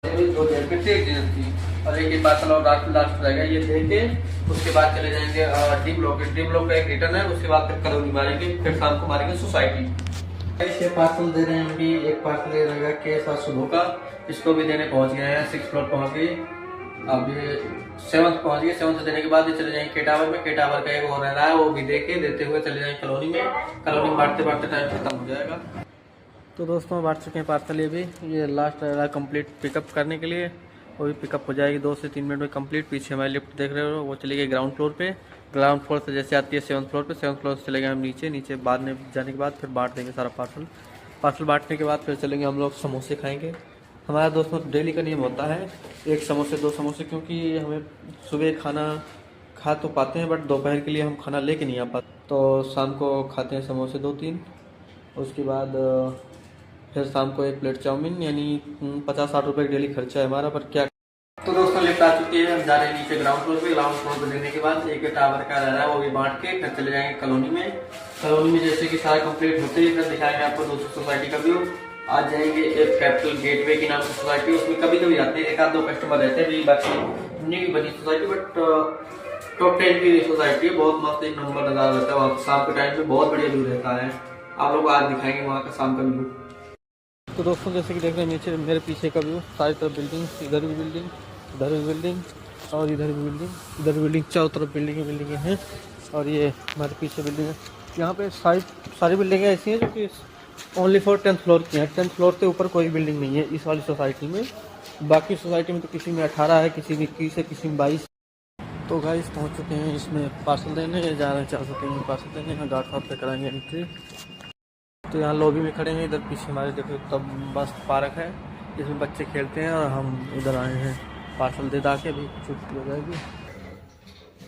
दो जेल पे एक जेल थी और एक पार्सल और लास्ट रहेगा। ये दे के उसके बाद चले जाएंगे डी ब्लॉक का एक रिटर्न है। उसके बाद फिर कॉलोनी मारेंगे, फिर शाम को मारेंगे सोसाइटी। ये पार्सल दे रहे हैं अभी। एक पार्सल दे रहेगा के साथ सुबह का, इसको भी देने पहुंच गए हैं। 6 फ्लोर पहुंच गए, अब ये 7th पहुंच गए। 7th देने के बाद ये चले जाएंगे के टावर में। के टावर का एक और रह रहा है, वो भी देते हुए चले जाएंगे कॉलोनी में। कॉलोनी में बांटते टाइम खत्म हो जाएगा। तो दोस्तों बांट चुके हैं पार्सल। ये लास्ट रह रहा है कंप्लीट पिकअप करने के लिए। वो भी पिकअप हो जाएगी 2 से 3 मिनट में कंप्लीट। पीछे हमारी लिफ्ट देख रहे हो, वो चली गई ग्राउंड फ्लोर पे। ग्राउंड फ्लोर से जैसे आती है 7th फ्लोर पे, 7th फ्लोर से चले गए हम नीचे बाद में जाने के बाद फिर बांट देंगे सारा पार्सल बांटने के बाद फिर चलेंगे हम लोग समोसे खाएंगे। हमारा दोस्तों डेली का नियम होता है 1 समोसे 2 समोसे, क्योंकि हमें सुबह खाना खा तो पाते हैं बट दोपहर के लिए हम खाना लेके नहीं आ पाते, तो शाम को खाते हैं समोसे 2-3। उसके बाद फिर शाम को 1 प्लेट चाउमीन, यानी 50-60 रुपये डेली खर्चा है हमारा। पर क्या, तो दोस्तों लिफ्ट आ चुकी है, हम जा रहे हैं नीचे ग्राउंड फ्लोर पे। ग्राउंड फ्लोर पे देने के बाद एक टावर का रह रहा है, वो भी बांट के फिर चले जाएंगे कॉलोनी में। कॉलोनी में जैसे कि सारा कंप्लीट होते ही फिर दिखाएंगे आपको दोस्तों सोसाइटी का व्यू। आज जाएंगे एक कैपिटल गेटवे की नाम की सोसाइटी, उसमें कभी कभी आते हैं 1-2 कस्टमर रहते हैं। बाकी नहीं बनी सोसाइटी बट टॉप 10 की सोसाइटी है। बहुत मस्त एक नंबर नजारा रहता है वहाँ शाम के टाइम में, बहुत बढ़िया व्यू रहता है। आप लोग आज दिखाएंगे वहाँ का शाम का व्यू। तो दोस्तों जैसे कि देख रहे हैं नीचे मेरे पीछे का व्यू, सारी तरफ बिल्डिंग, इधर भी बिल्डिंग, इधर भी बिल्डिंग और इधर भी बिल्डिंग, इधर भी बिल्डिंग, चारों तरफ बिल्डिंग हैं। और ये हमारे पीछे बिल्डिंग है। यहाँ पे सारी बिल्डिंगें ऐसी हैं जो कि ओनली फॉर 10th फ्लोर की हैं। 10th फ्लोर से ऊपर कोई बिल्डिंग नहीं है इस वाली सोसाइटी में। बाकी सोसाइटी में तो किसी में 18 है, किसी में 21 है, किसी में 22। तो गाइस पहुँच चुके हैं इसमें पार्सल देने, जा रहे हैं 403 में पार्सल देने। यहाँ गार्ड साहब पे कराएंगे एंट्री। तो यहाँ लॉबी में खड़े हैं। इधर पीछे हमारे देखो तब मस्त पार्क है, इसमें बच्चे खेलते हैं और हम इधर आए हैं पार्सल दे के। अभी छुट्टी हो जाएगी।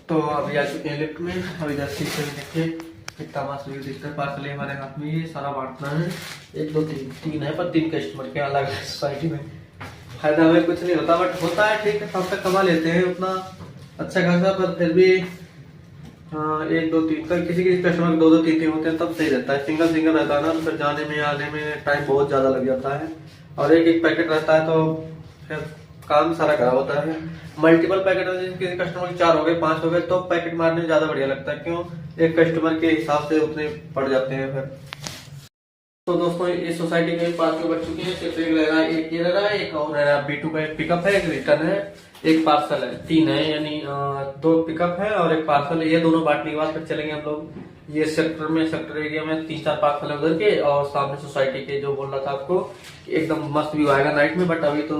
तो अभी आ चुके हैं लिफ्ट में और इधर शीशे में देखिए कितना मस्त व्यू दिखता है। पार्सल हमारे हाथ में, ये सारा बांटना है। 1 2 3 है, पर 3 कस्टमर के अलग है सोसाइटी में। फायदा हमें कुछ नहीं होता बट होता है, ठीक है, तब तक कमा लेते हैं उतना अच्छा खासा। पर फिर भी 1 2 3 तक किसी कस्टमर 2 2 3 होते हैं तब सही रहता है। सिंगल रहता है ना तो फिर जाने में आने में टाइम बहुत ज़्यादा लग जाता है। और एक पैकेट रहता है तो फिर काम सारा खराब होता है। मल्टीपल पैकेट किसी कस्टमर 4 हो गए 5 हो गए तो पैकेट मारने में ज़्यादा बढ़िया लगता है। क्यों, एक कस्टमर के हिसाब से उतने पड़ जाते हैं फिर। तो दोस्तों इस सोसाइटी के पार्सल बच चुके हैं। सिर्फ एक रह रहा है, एक ये रह रहा है, एक और रह रहा है। B2 का एक पिकअप है, एक रिटर्न है, एक पार्सल है। 3 है, यानी 2 पिकअप है और एक पार्सल है। ये दोनों बांटने के बाद फिर चलेंगे हम लोग ये सेक्टर एरिया में। 3-4 पार्सल है उधर के और सामने सोसाइटी के, जो बोल रहा था आपको एकदम मस्त व्यू आएगा नाइट में। बट अभी तो